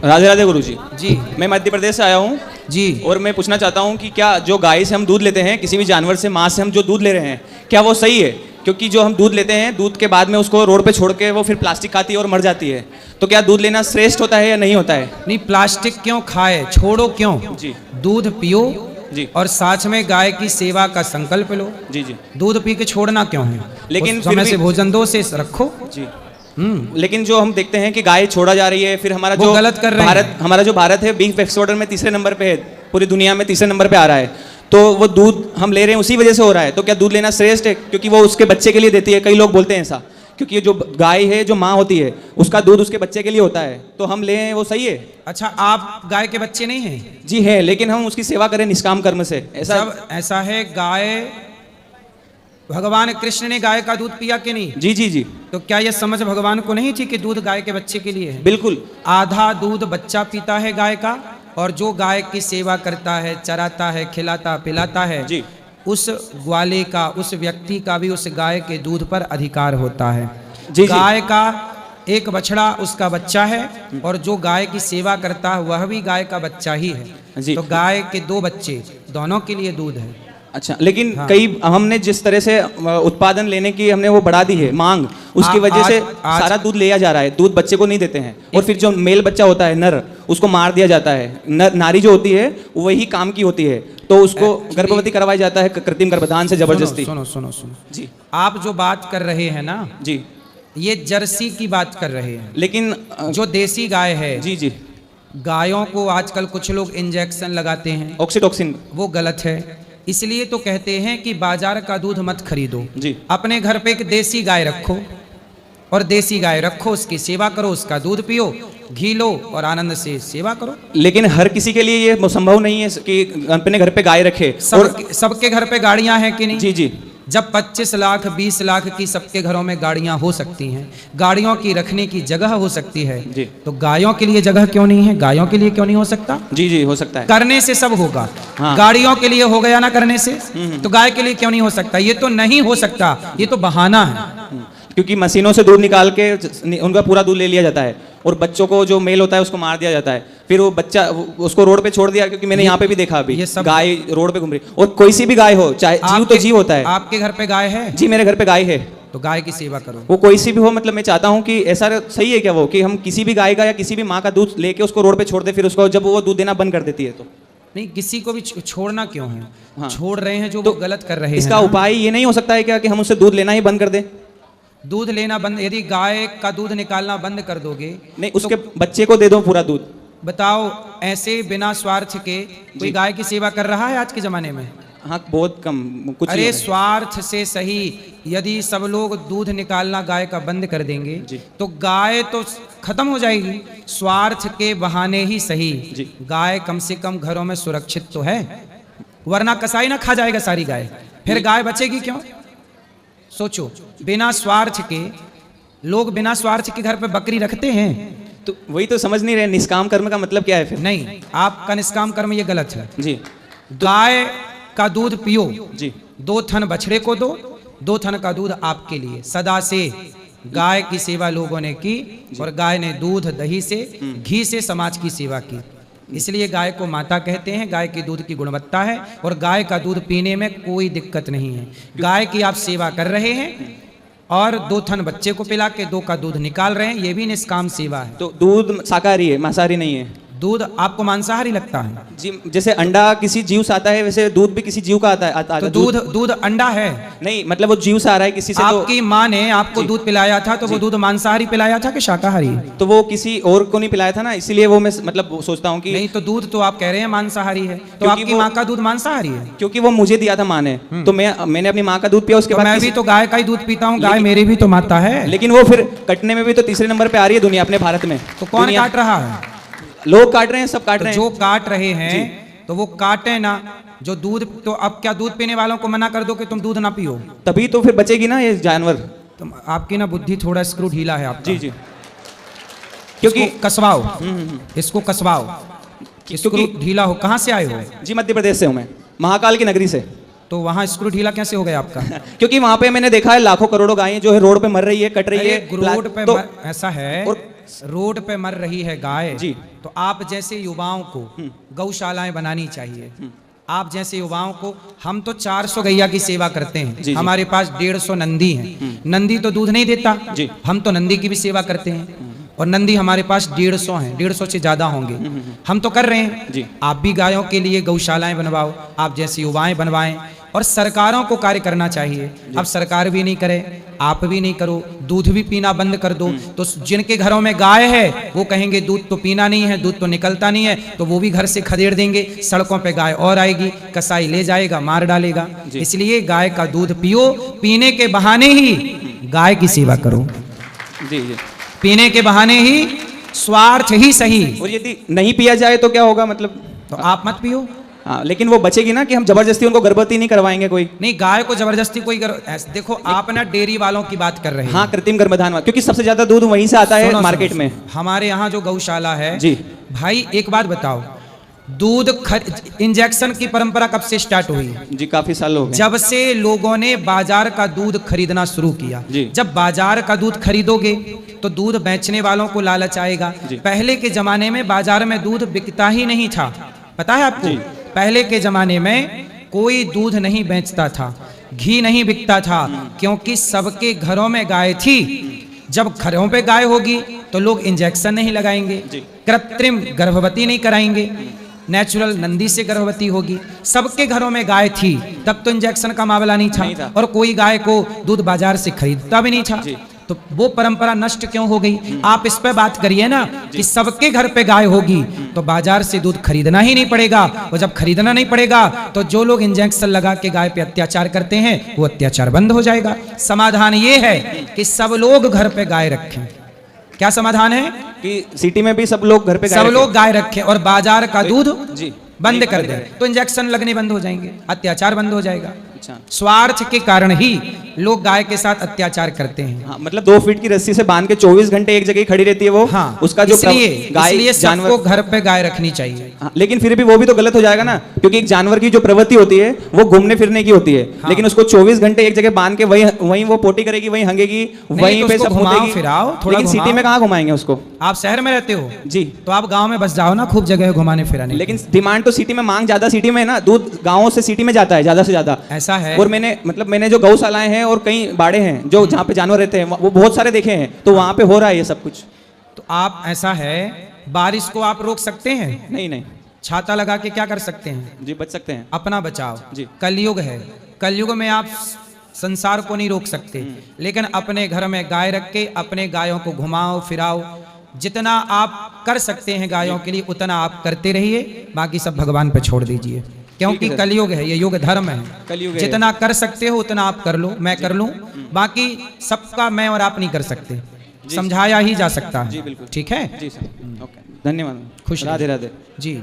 राधे राधे गुरुजी। जी मैं मध्य प्रदेश से आया हूँ जी। और मैं पूछना चाहता हूँ कि क्या जो गाय से हम दूध लेते हैं, किसी भी जानवर से, माँ से हम जो दूध ले रहे हैं, क्या वो सही है? क्योंकि जो हम दूध लेते हैं, दूध के बाद में उसको रोड पे छोड़ के वो फिर प्लास्टिक खाती है और मर जाती है, तो क्या दूध लेना श्रेष्ठ होता है या नहीं होता है? नहीं, प्लास्टिक क्यों खाए, छोड़ो क्यों जी दूध पियो जी। और साथ में गाय की सेवा का संकल्प लो। जी जी। दूध पी के छोड़ना क्यों है? लेकिन उस समय फिर से भी- भोजन दो से रखो। जी। लेकिन जो हम देखते हैं कि गाय छोड़ा जा रही है, फिर हमारा वो जो गलत कर रहे भारत हैं। हमारा जो भारत है बीफ एक्सपोर्टर में तीसरे नंबर पे है, पूरी दुनिया में तीसरे नंबर पे आ रहा है, तो वो दूध हम ले रहे हैं उसी वजह से हो रहा है। तो क्या दूध लेना श्रेष्ठ है? क्योंकि वो उसके बच्चे के लिए देती है, कई लोग बोलते हैं ऐसा, क्योंकि ये जो गाय है, जो माँ होती है, उसका दूध उसके बच्चे के लिए होता है, तो हम लें वो सही है? अच्छा, आप गाय के बच्चे नहीं हैं? जी है, लेकिन हम उसकी सेवा करें निष्काम कर्म से, ऐसा? सब ऐसा है, गाय भगवान कृष्ण ने गाय का दूध पिया कि नहीं? जी जी जी। तो क्या यह समझ भगवान को नहीं थी कि दूध गाय के बच्चे के लिए है? बिल्कुल। आधा दूध बच्चा पीता है गाय का, और जो गाय की सेवा करता है, चराता है, खिलाता पिलाता है, जी। उस ग्वाले का, उस व्यक्ति का भी उस गाय के दूध पर अधिकार होता है। जी। गाय का एक बछड़ा उसका बच्चा है, और जो गाय की सेवा करता है वह भी गाय का बच्चा ही है। जी। तो गाय के दो बच्चे, दोनों के लिए दूध है। अच्छा, लेकिन हाँ। कई हमने जिस तरह से उत्पादन लेने की हमने वो बढ़ा दी है मांग, उसकी वजह से सारा दूध लिया जा रहा है, दूध बच्चे को नहीं देते हैं, और फिर जो मेल बच्चा होता है नर, उसको मार दिया जाता है। नारी जो होती है वही काम की होती है, तो उसको गर्भवती करवाया जाता है कृत्रिम गर्भाधान से जबरदस्ती। सुनो सुनो सुनो जी। आप जो बात कर रहे हैं ना, जी। ये जर्सी की बात कर रहे हैं, लेकिन जो देसी गाय है। जी जी। गायों को आजकल कुछ लोग इंजेक्शन लगाते हैं, ऑक्सीटोक्सिन। वो गलत है। इसलिए तो कहते हैं कि बाजार का दूध मत खरीदो, जी। अपने घर पे एक देसी गाय रखो, और देसी गाय रखो, उसकी सेवा करो, उसका दूध पियो, घी लो और आनंद से सेवा करो। लेकिन हर किसी के लिए ये संभव नहीं है कि अपने घर पे गाय रखे। सबके घर पे गाड़ियां हैं कि नहीं? जी जी। जब 25 लाख 20 लाख की सबके घरों में गाड़ियां हो सकती हैं, गाड़ियों की रखने की जगह हो सकती है, जी। तो गायों के लिए जगह क्यों नहीं है? गायों के लिए क्यों नहीं हो सकता? जी जी, हो सकता है। करने से सब होगा। हाँ। गाड़ियों के लिए हो गया ना करने से, तो गाय के लिए क्यों नहीं हो सकता? ये तो नहीं हो सकता, ये तो बहाना है। क्योंकि मशीनों से दूध निकाल के उनका पूरा दूध ले लिया जाता है, और बच्चों को जो मेल होता है उसको मार दिया जाता है, फिर वो बच्चा उसको रोड पे छोड़ दिया। क्योंकि मैंने यहाँ पे भी देखा अभी, ये सब गाय रोड पे घूम रही, और कोई सी भी गाय हो, चाहे जीव तो जीव होता है। आपके घर पे गाय है? जी, मेरे घर पे गाय है। तो गाय की सेवा करो। वो कोई सी भी हो, मतलब मैं चाहता हूँ कि ऐसा सही है क्या वो, कि हम किसी भी गाय का या किसी भी माँ का दूध लेके उसको रोड पे छोड़ दे, फिर उसको जब वो दूध देना बंद कर देती है तो? नहीं, किसी को भी छोड़ना क्यों है? हाँ। छोड़ रहे हैं जो तो वो गलत कर रहे हैं। इसका उपाय ये नहीं हो सकता है क्या कि हम उससे दूध लेना ही बंद कर दें? दूध लेना बंद, यदि गाय का दूध निकालना बंद कर दोगे, नहीं, उसके बच्चे को दे दो पूरा दूध। बताओ, ऐसे बिना स्वार्थ के कोई गाय की सेवा कर रहा है आज के जमाने में? हाँ, बहुत कम, कुछ अरे नहीं। स्वार्थ से सही, यदि सब लोग दूध निकालना गाय का बंद कर देंगे जी। तो गाय तो खत्म हो जाएगी। स्वार्थ के बहाने ही सही, जी। गाय कम से कम घरों में सुरक्षित तो है, वरना कसाई ना खा जाएगा सारी गाय, फिर गाय बचेगी क्यों? सोचो, बिना स्वार्थ के लोग बिना स्वार्थ के घर पे बकरी रखते हैं। तो वही तो समझ नहीं रहे, निष्काम कर्म का मतलब क्या है फिर? नहीं, आपका निष्काम कर्म ये गलत है। जी। गाय का दूध पियो, जी। 2 थन बछड़े को दो, 2 थन का दूध आपके लिए। सदा से गाय की सेवा लोगों ने की, और गाय ने दूध दही से, घी से समाज की सेवा की। इसलिए गाय को माता कहते हैं। गाय के दूध की गुणवत्ता है, और गाय का दूध पीने में कोई दिक्कत नहीं है। गाय की आप सेवा कर रहे हैं, और 2 थन बच्चे को पिला के 2 का दूध निकाल रहे हैं, ये भी निष्काम सेवा है। तो दूध शाकाहारी है, मांसाहारी नहीं है? दूध आपको मांसाहारी लगता है? जी, जैसे अंडा किसी जीव से आता है, वैसे दूध भी किसी जीव का आता है। तो दूध अंडा है? नहीं, मतलब वो जीव से आ रहा है किसी से। आपकी माँ ने आपको दूध पिलाया था, तो वो दूध मांसाहारी पिलाया था कि शाकाहारी? तो वो किसी और को नहीं पिलाया था ना, इसीलिए वो मैं मतलब सोचता हूँ कि नहीं, तो दूध तो आप कह रहे हैं मांसाहारी है, तो आपकी माँ का दूध मांसाहारी है? क्योंकि वो मुझे दिया था माँ ने, तो मैंने अपनी माँ का दूध पिया, उसके बाद मैं भी तो गाय का ही दूध पीता हूँ, गाय मेरी भी तो माता है। लेकिन वो फिर कटने में भी तो तीसरे नंबर पे आ रही है दुनिया, अपने भारत में। तो कौन काट रहा है? लोग काट रहे हैं, सब काट रहे हैं। जो काट रहे हैं तो वो काटे ना। जो दूध, तो अब क्या दूध पीने वालों को मना कर दो कि तुम दूध ना पियो? तभी तो फिर बचेगी ना ये जानवर। तुम, आपकी ना बुद्धि थोड़ा स्क्रू ढीला है आपका। जी जी। क्योंकि कसवाओ, इसको कसवाओ, स्क्रू ढीला हो। कहाँ से आए हो? जी, मध्य प्रदेश से हूँ मैं, महाकाल की नगरी से। तो वहाँ स्क्रू ढीला कैसे हो गया आपका? क्योंकि वहाँ पे मैंने देखा है लाखों करोड़ों गायें जो है रोड पे मर रही है, कट रही है। रोड पे तो ऐसा है, और रोड पे मर रही है गाय जी। तो आप जैसे युवाओं को गौशालाएं बनानी चाहिए। आप जैसे युवाओं को, हम तो 400 गैया की सेवा करते हैं, जी। हमारे पास 150 नंदी हैं। नंदी तो दूध नहीं देता, जी। हम तो नंदी की भी सेवा करते हैं और नंदी हमारे पास 150 हैं, 150 से ज्यादा होंगे। हम तो कर रहे हैं। जी। आप भी गायों के लिए गौशालाएं बनवाओ, आप जैसे युवाएं बनवाएं और सरकारों को कार्य करना चाहिए। अब सरकार भी नहीं करे, आप भी नहीं करो, दूध भी पीना बंद कर दो, तो जिनके घरों में गाय है वो कहेंगे दूध तो पीना नहीं है, दूध तो निकलता नहीं है, तो वो भी घर से खदेड़ देंगे। सड़कों पे गाय और आएगी, कसाई ले जाएगा, मार डालेगा। इसलिए गाय का दूध पियो, पीने के बहाने ही गाय की सेवा करो, जी जी। पीने के बहाने ही, स्वार्थ ही सही। और यदि नहीं पिया जाए तो क्या होगा, मतलब? तो आप मत पियो। हाँ, लेकिन वो बचेगी ना कि हम जबरदस्ती उनको गर्भवती नहीं करवाएंगे कोई। नहीं, गाय को जबरदस्ती कोई देखो, आप ना डेयरी वालों की बात कर रहे हैं। हाँ, कृत्रिम गर्भधान, क्योंकि सबसे ज्यादा दूध वहीं से आता है सुनो, मार्केट सुनो, में। हमारे यहाँ जो गौशाला है जी। भाई, एक बात बताओ, दूध इंजेक्शन की परंपरा कब से स्टार्ट हुई? जी, काफी साल हो गए। जब से लोगों ने बाजार का दूध खरीदना शुरू किया। जी। जब बाजार का दूध खरीदोगे तो दूध बेचने वालों को लालच आएगा। पहले के जमाने में बाजार में दूध बिकता ही नहीं था, पता है आपको? पहले के जमाने में कोई दूध नहीं बेचता था, घी नहीं बिकता था, क्योंकि सबके घरों में गाय थी। जब घरों पे गाय होगी तो लोग इंजेक्शन नहीं लगाएंगे, कृत्रिम गर्भवती नहीं कराएंगे, नेचुरल नंदी से गर्भवती होगी। सबके घरों में गाय थी, तब तो इंजेक्शन का मामला नहीं था, और कोई गाय को दूध बाजार से खरीदता भी नहीं था। तो वो परंपरा नष्ट क्यों हो गई? आप इस पे बात करिए ना कि सबके घर पे गाय होगी तो बाजार से दूध खरीदना ही नहीं पड़ेगा, और जब खरीदना नहीं पड़ेगा तो जो लोग इंजेक्शन लगा के गाय पे अत्याचार करते हैं वो अत्याचार बंद हो जाएगा। समाधान ये है कि सब लोग घर पे गाय रखें। क्या समाधान है? कि सिटी में भी सब लोग घर पे सब लोग गाय रखें और बाजार का दूध जी बंद कर दें, तो इंजेक्शन लगने बंद हो जाएंगे, अत्याचार बंद हो जाएगा। अच्छा। स्वार्थ के कारण ही लोग गाय के साथ अत्याचार करते हैं। हाँ, मतलब 2 फीट की रस्सी से बांध के 24 घंटे एक जगह ही खड़ी रहती है वो। हाँ, उसका जो इसलिए सबको घर पे गाय रखनी चाहिए। हाँ, लेकिन फिर भी वो भी तो गलत हो जाएगा ना, क्योंकि एक जानवर की जो प्रवृत्ति होती है वो घूमने फिरने की होती है। हाँ। लेकिन उसको 24 घंटे एक जगह बांध के वहीं वो पोटी करेगी, वहीं हंगेगी, वहीं तो पे सब घुमाओ फिराओ थोड़ा। लेकिन सिटी में कहाँ घुमाएंगे उसको? आप शहर में रहते हो जी, तो आप गाँव में बस जाओ ना, खूब जगह घुमाने फिराने। लेकिन डिमांड तो सिटी में, मांग ज्यादा सिटी में है ना, दूध गाँव से सिटी में जाता है ज्यादा से ज्यादा। ऐसा है। और मैंने जो गौशालाएं हैं और कई बाड़े हैं जो जहाँ पे जानवर रहते हैं वो बहुत सारे देखे हैं, तो वहाँ पे हो रहा है ये सब कुछ। तो आप, ऐसा है, बारिश को आप रोक सकते हैं? नहीं नहीं, छाता लगा के क्या कर सकते हैं? जी बच सकते हैं। अपना बचाव। जी। कलयुग है, कलयुग में आप संसार को नहीं रोक सकते, लेकिन अपने घर में गाय रख के अपने गायों को घुमाओ फिराओ। जितना आप कर सकते हैं गायों के लिए उतना आप करते रहिए, बाकी सब भगवान पे छोड़ दीजिए, क्योंकि कलयुग है, ये युग धर्म है। कलयुग है। जितना कर सकते हो उतना आप कर लो, मैं कर लूं, बाकी सबका मैं और आप नहीं कर सकते, समझाया ही जा सकता है। जी बिल्कुल। ठीक है जी सर, ओके, धन्यवाद। खुश राधे राधे जी।